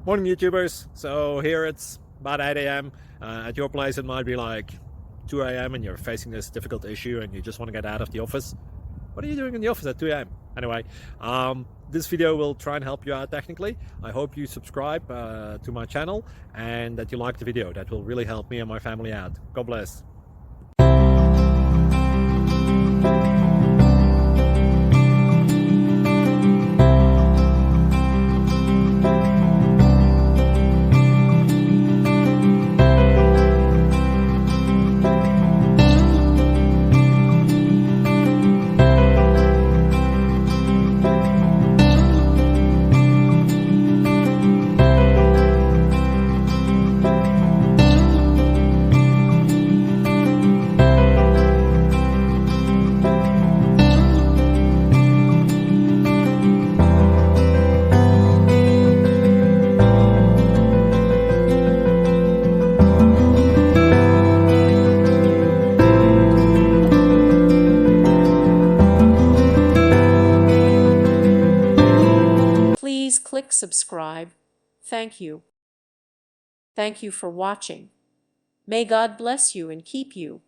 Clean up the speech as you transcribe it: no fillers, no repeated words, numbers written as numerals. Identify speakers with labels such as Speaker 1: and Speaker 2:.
Speaker 1: Morning YouTubers. So here it's about 8 a.m. At your place it might be like 2 a.m. and you're facing this difficult issue and you just want to get out of the office. What are you doing in the office at 2 a.m.? Anyway, this video will try and help you out technically. I hope you subscribe to my channel and that you like the video. That will really help me and my family out. God bless.
Speaker 2: Please click subscribe. Thank you. Thank you for watching. May God bless you and keep you.